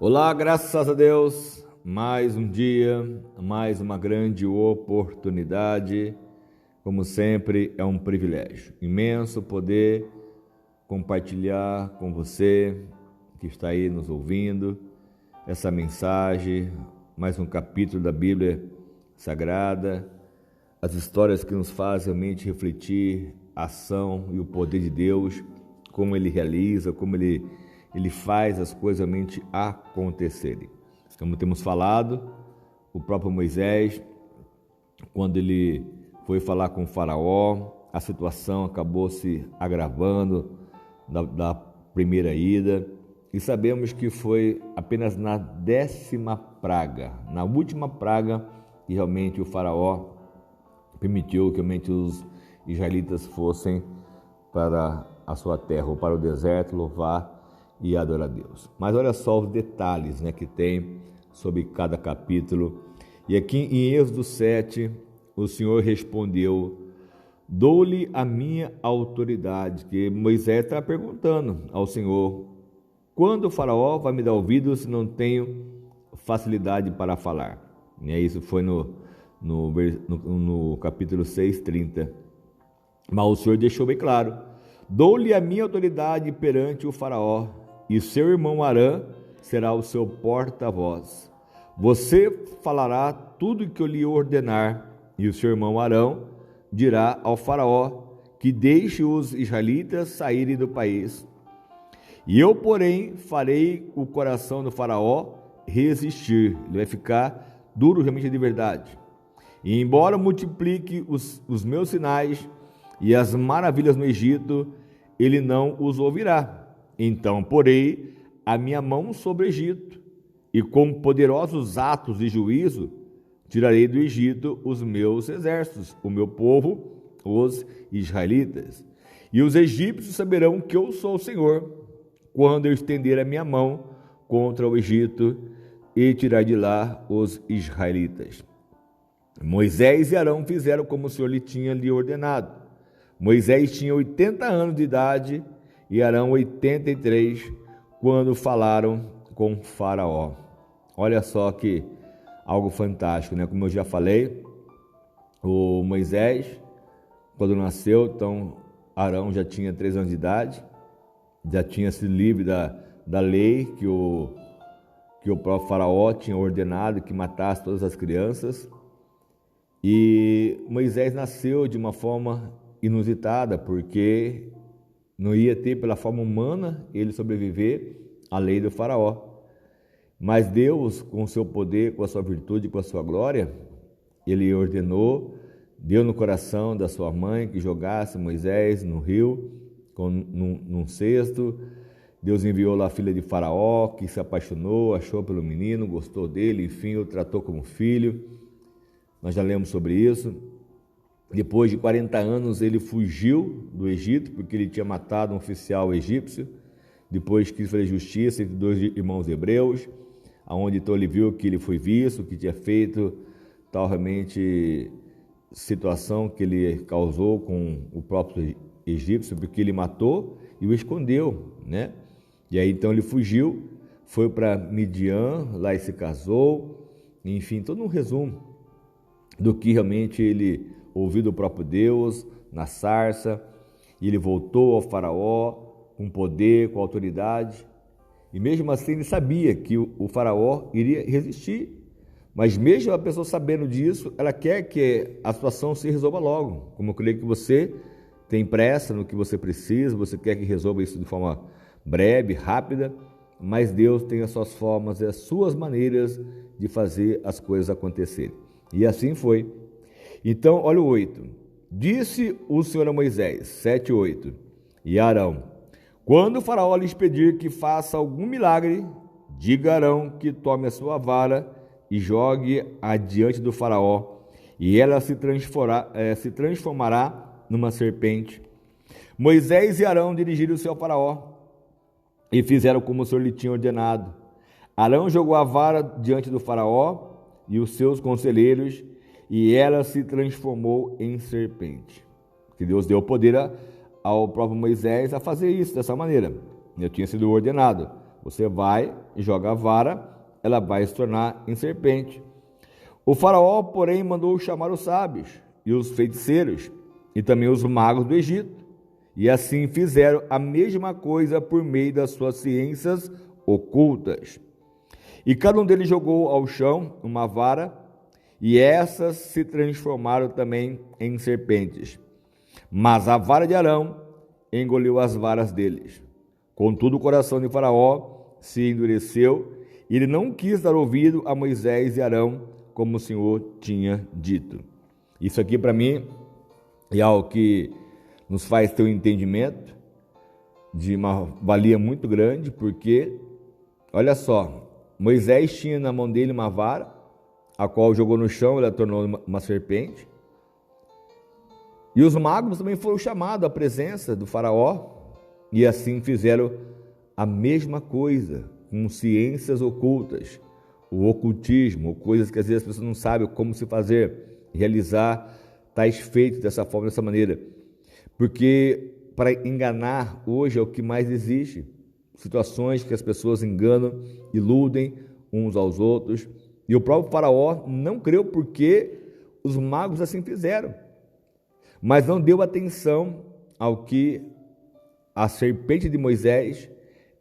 Olá, graças a Deus, mais um dia, mais uma grande oportunidade. Como sempre, é um privilégio imenso poder compartilhar com você que está aí nos ouvindo essa mensagem, mais um capítulo da Bíblia Sagrada, as histórias que nos fazem realmente refletir a ação e o poder de Deus, como Ele realiza, como Ele faz as coisas realmente acontecerem. Como temos falado, o próprio Moisés, quando ele foi falar com o faraó, a situação acabou se agravando da primeira ida, e sabemos que foi apenas na 10ª praga, na última praga, que realmente o faraó permitiu que realmente os israelitas fossem para a sua terra, ou para o deserto, louvar e adorar a Deus. Mas olha só os detalhes, que tem sobre cada capítulo. E aqui em Êxodo 7, o Senhor respondeu: dou-lhe a minha autoridade. Que Moisés está perguntando ao Senhor: quando o faraó vai me dar ouvido se não tenho facilidade para falar? Isso foi no capítulo 6:30. Mas o Senhor deixou bem claro: dou-lhe a minha autoridade perante o faraó, e seu irmão Arã será o seu porta-voz. Você falará tudo o que eu lhe ordenar, e o seu irmão Arão dirá ao faraó que deixe os israelitas saírem do país. E eu, porém, farei o coração do faraó resistir. Ele vai ficar duro realmente de verdade. E embora multiplique os meus sinais e as maravilhas no Egito, ele não os ouvirá. Então porei a minha mão sobre o Egito, e com poderosos atos de juízo tirarei do Egito os meus exércitos, o meu povo, os israelitas. E os egípcios saberão que eu sou o Senhor, quando eu estender a minha mão contra o Egito e tirar de lá os israelitas. Moisés e Arão fizeram como o Senhor lhe ordenado. Moisés tinha 80 anos de idade e Arão 83, quando falaram com Faraó. Olha só que algo fantástico, Como eu já falei, o Moisés, quando nasceu, então Arão já tinha 3 anos de idade, já tinha sido livre da lei que o próprio Faraó tinha ordenado que matasse todas as crianças. E Moisés nasceu de uma forma inusitada, porque não ia ter pela forma humana ele sobreviver à lei do faraó. Mas Deus, com o seu poder, com a sua virtude, com a sua glória, ele ordenou, deu no coração da sua mãe que jogasse Moisés no rio, num cesto. Deus enviou lá a filha de Faraó, que se apaixonou, achou pelo menino, gostou dele, enfim, o tratou como filho. Nós já lemos sobre isso. Depois de 40 anos, ele fugiu do Egito, porque ele tinha matado um oficial egípcio. Depois quis fazer justiça entre 2 irmãos hebreus, aonde então ele viu que ele foi visto, que tinha feito tal realmente situação que ele causou com o próprio egípcio, porque ele matou e o escondeu, E aí então ele fugiu, foi para Midian, lá ele se casou, enfim, todo um resumo do que realmente ele ouviu do próprio Deus na sarça, e ele voltou ao faraó com poder, com autoridade, e mesmo assim ele sabia que o faraó iria resistir, mas mesmo a pessoa sabendo disso, ela quer que a situação se resolva logo. Como eu creio que você tem pressa no que você precisa, você quer que resolva isso de forma breve, rápida, mas Deus tem as suas formas e as suas maneiras de fazer as coisas acontecerem. E assim foi. Então, olha o 8. Disse o Senhor a Moisés, 7:8, e Arão: quando o faraó lhes pedir que faça algum milagre, diga a Arão que tome a sua vara e jogue adiante do faraó, e ela se transformará numa serpente. Moisés e Arão dirigiram-se ao faraó e fizeram como o Senhor lhe tinha ordenado. Arão jogou a vara diante do faraó e os seus conselheiros, e ela se transformou em serpente. Que Deus deu poder ao próprio Moisés a fazer isso dessa maneira. Eu tinha sido ordenado, Você vai e joga a vara, ela vai se tornar em serpente. O faraó, porém, mandou chamar os sábios e os feiticeiros e também os magos do Egito. E assim fizeram a mesma coisa por meio das suas ciências ocultas. E cada um deles jogou ao chão uma vara, e essas se transformaram também em serpentes. Mas a vara de Arão engoliu as varas deles. Contudo, o coração de Faraó se endureceu, e ele não quis dar ouvido a Moisés e Arão, como o Senhor tinha dito. Isso aqui, para mim, é algo que nos faz ter um entendimento de uma valia muito grande, porque, olha só, Moisés tinha na mão dele uma vara, a qual jogou no chão, ela tornou uma serpente. E os magos também foram chamados à presença do faraó, e assim fizeram a mesma coisa, com ciências ocultas, o ocultismo, coisas que às vezes as pessoas não sabem como se fazer, realizar tais feitos dessa forma, dessa maneira. Porque para enganar hoje é o que mais existe. Situações que as pessoas enganam, iludem uns aos outros. E o próprio faraó não creu porque os magos assim fizeram. Mas não deu atenção ao que a serpente de Moisés,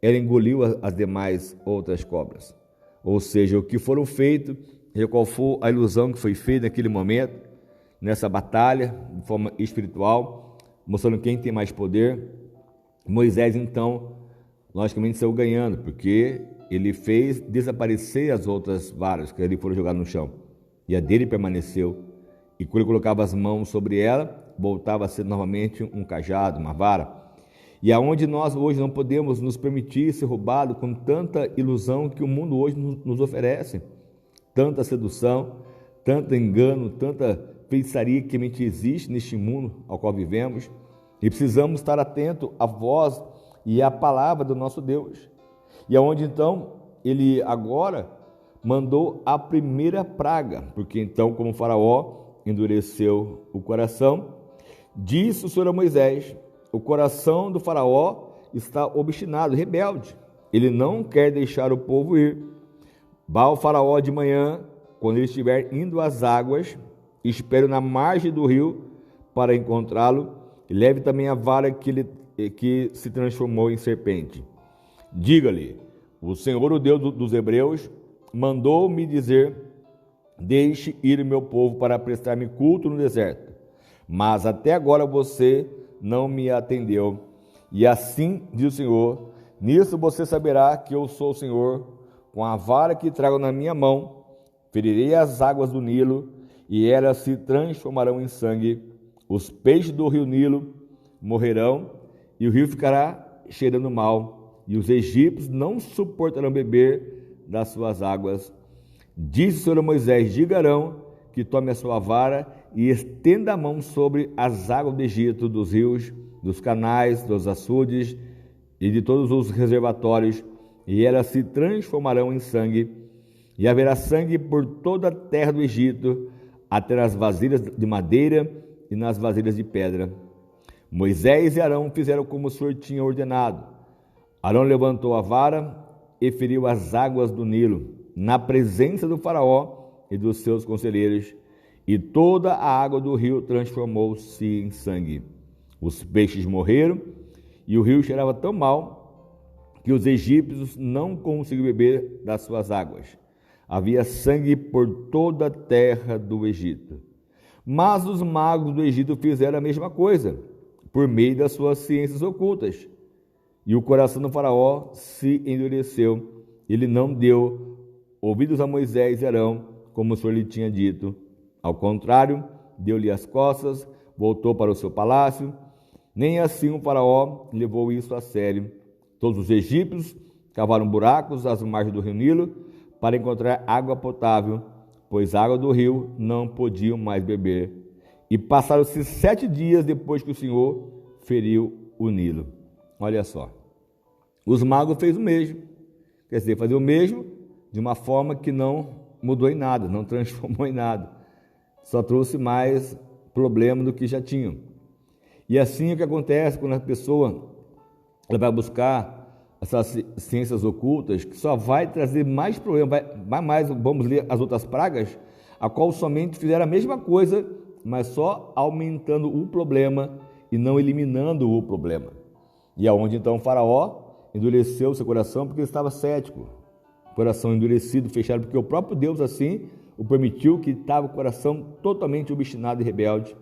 ela engoliu as demais outras cobras. Ou seja, o que foram feito, qual foi a ilusão que foi feita naquele momento, nessa batalha, de forma espiritual, mostrando quem tem mais poder. Moisés, então, logicamente saiu ganhando, porque ele fez desaparecer as outras varas que ali foram jogadas no chão, e a dele permaneceu. E quando ele colocava as mãos sobre ela, voltava a ser novamente um cajado, uma vara. E aonde nós hoje não podemos nos permitir ser roubados com tanta ilusão que o mundo hoje nos oferece, tanta sedução, tanto engano, tanta feitiçaria que realmente existe neste mundo ao qual vivemos, e precisamos estar atentos à voz e à palavra do nosso Deus. E aonde então ele agora mandou a primeira praga, porque então, como o faraó endureceu o coração, disse o Senhor a Moisés: o coração do faraó está obstinado, rebelde, ele não quer deixar o povo ir. Vá ao faraó de manhã, quando ele estiver indo às águas, espere na margem do rio para encontrá-lo, e leve também a vara que se transformou em serpente. Diga-lhe: o Senhor, o Deus dos hebreus, mandou-me dizer: deixe ir o meu povo para prestar-me culto no deserto. Mas até agora você não me atendeu. E assim diz o Senhor: nisso você saberá que eu sou o Senhor. Com a vara que trago na minha mão, ferirei as águas do Nilo, e elas se transformarão em sangue. Os peixes do rio Nilo morrerão, e o rio ficará cheirando mal, e os egípcios não suportarão beber das suas águas. Disse o Senhor a Moisés: diga a Arão que tome a sua vara e estenda a mão sobre as águas do Egito, dos rios, dos canais, dos açudes e de todos os reservatórios, e elas se transformarão em sangue, e haverá sangue por toda a terra do Egito, até nas vasilhas de madeira e nas vasilhas de pedra. Moisés e Arão fizeram como o Senhor tinha ordenado. Arão levantou a vara e feriu as águas do Nilo, na presença do faraó e dos seus conselheiros, e toda a água do rio transformou-se em sangue. Os peixes morreram, e o rio cheirava tão mal que os egípcios não conseguiam beber das suas águas. Havia sangue por toda a terra do Egito. Mas os magos do Egito fizeram a mesma coisa, por meio das suas ciências ocultas. E o coração do faraó se endureceu. Ele não deu ouvidos a Moisés e Arão, como o Senhor lhe tinha dito. Ao contrário, deu-lhe as costas, voltou para o seu palácio. Nem assim o faraó levou isso a sério. Todos os egípcios cavaram buracos às margens do rio Nilo para encontrar água potável, pois a água do rio não podiam mais beber. E passaram-se 7 dias depois que o Senhor feriu o Nilo. Olha só, os magos fez o mesmo, quer dizer, fazer o mesmo de uma forma que não mudou em nada, não transformou em nada, só trouxe mais problema do que já tinham. E assim é o que acontece quando a pessoa ela vai buscar essas ciências ocultas, que só vai trazer mais problemas, vai mais, vamos ler as outras pragas, a qual somente fizeram a mesma coisa, mas só aumentando o problema e não eliminando o problema. E aonde então o faraó endureceu seu coração porque ele estava cético, coração endurecido, fechado, porque o próprio Deus assim o permitiu, que estava com o coração totalmente obstinado e rebelde.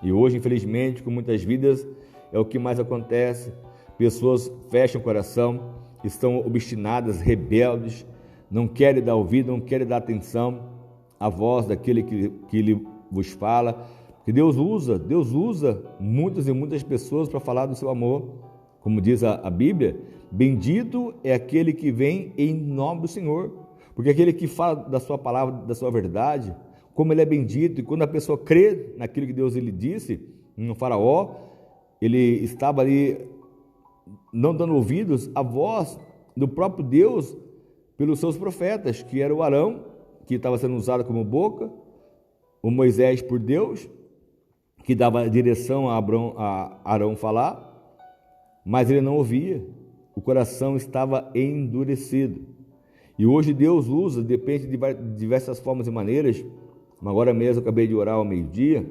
E hoje, infelizmente, com muitas vidas, é o que mais acontece. Pessoas fecham o coração, estão obstinadas, rebeldes, não querem dar ouvido, não querem dar atenção à voz daquele que ele vos fala. Que Deus usa muitas e muitas pessoas para falar do seu amor. Como diz a Bíblia, bendito é aquele que vem em nome do Senhor. Porque aquele que fala da sua palavra, da sua verdade, como ele é bendito, e quando a pessoa crê naquilo que Deus lhe disse, no faraó, ele estava ali não dando ouvidos à voz do próprio Deus pelos seus profetas, que era o Arão, que estava sendo usado como boca, o Moisés por Deus, que dava direção a Arão falar, mas ele não ouvia, o coração estava endurecido. E hoje Deus usa, depende de diversas formas e maneiras. Agora mesmo eu acabei de orar ao meio-dia,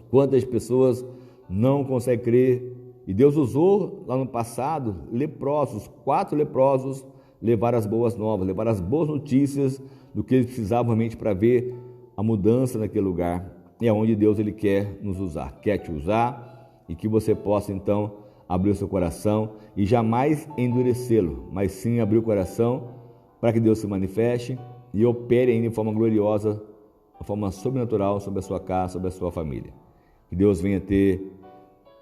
quantas pessoas não conseguem crer. E Deus usou lá no passado leprosos, 4 leprosos, levar as boas novas, levar as boas notícias do que eles precisavam realmente para ver a mudança naquele lugar. E é onde Deus ele quer nos usar, quer te usar, e que você possa então abrir o seu coração e jamais endurecê-lo, mas sim abrir o coração para que Deus se manifeste e opere ainda de forma gloriosa, de forma sobrenatural sobre a sua casa, sobre a sua família. Que Deus venha ter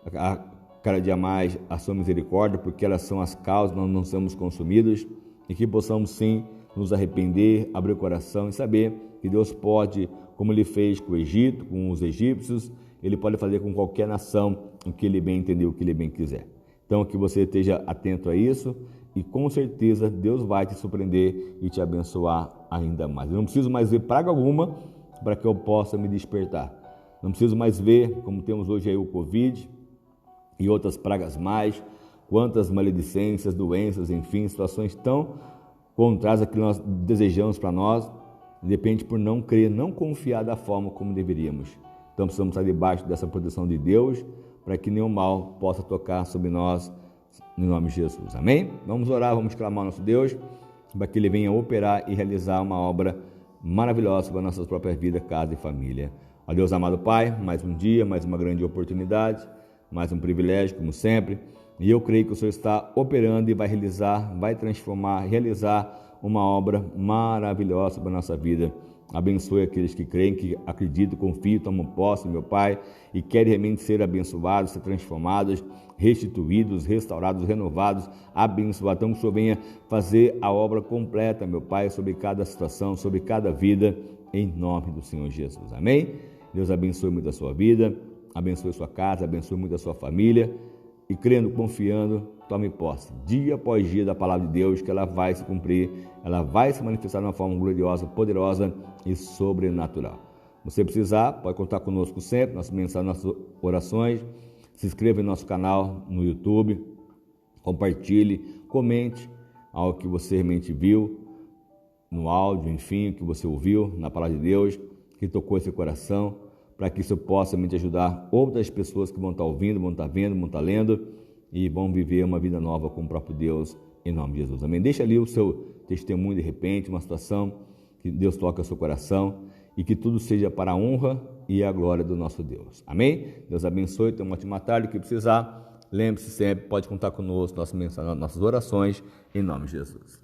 a cada dia mais a sua misericórdia, porque elas são as causas, nós não somos consumidos, e que possamos sim nos arrepender, abrir o coração e saber que Deus pode, como Ele fez com o Egito, com os egípcios, Ele pode fazer com qualquer nação o que Ele bem entender, o que Ele bem quiser. Então que você esteja atento a isso, e com certeza Deus vai te surpreender e te abençoar ainda mais. Eu não preciso mais ver praga alguma para que eu possa me despertar. Não preciso mais ver, como temos hoje aí o Covid e outras pragas mais, quantas maledicências, doenças, enfim, situações tão contrárias a que nós desejamos para nós, depende por não crer, não confiar da forma como deveríamos. Então precisamos estar debaixo dessa proteção de Deus para que nenhum mal possa tocar sobre nós, no nome de Jesus, amém? Vamos orar, vamos clamar ao nosso Deus, para que Ele venha operar e realizar uma obra maravilhosa para nossas próprias vidas, casa e família. Ó Deus amado Pai, mais um dia, mais uma grande oportunidade, mais um privilégio, como sempre, e eu creio que o Senhor está operando e vai realizar, vai transformar, realizar uma obra maravilhosa para a nossa vida. Abençoe aqueles que creem, que acreditam, confiam, tomam posse, meu Pai, e querem realmente ser abençoados, ser transformados, restituídos, restaurados, renovados, abençoados. Então que o Senhor venha fazer a obra completa, meu Pai, sobre cada situação, sobre cada vida, em nome do Senhor Jesus. Amém? Deus abençoe muito a sua vida, abençoe a sua casa, abençoe muito a sua família, e crendo, confiando, tome posse, dia após dia, da palavra de Deus, que ela vai se cumprir, ela vai se manifestar de uma forma gloriosa, poderosa e sobrenatural. Você precisar, pode contar conosco sempre, nossas mensagens, nossas orações. Se inscreva em nosso canal no YouTube, compartilhe, comente algo que você realmente viu no áudio, enfim, o que você ouviu na palavra de Deus, que tocou esse coração, para que isso possa realmente ajudar outras pessoas que vão estar ouvindo, vão estar vendo, vão estar lendo e vão viver uma vida nova com o próprio Deus, em nome de Jesus. Amém? Deixa ali o seu testemunho, de repente, uma situação que Deus toca o seu coração e que tudo seja para a honra e a glória do nosso Deus. Amém? Deus abençoe, tenha uma ótima tarde. O que precisar, lembre-se sempre, pode contar conosco, nossas orações, em nome de Jesus.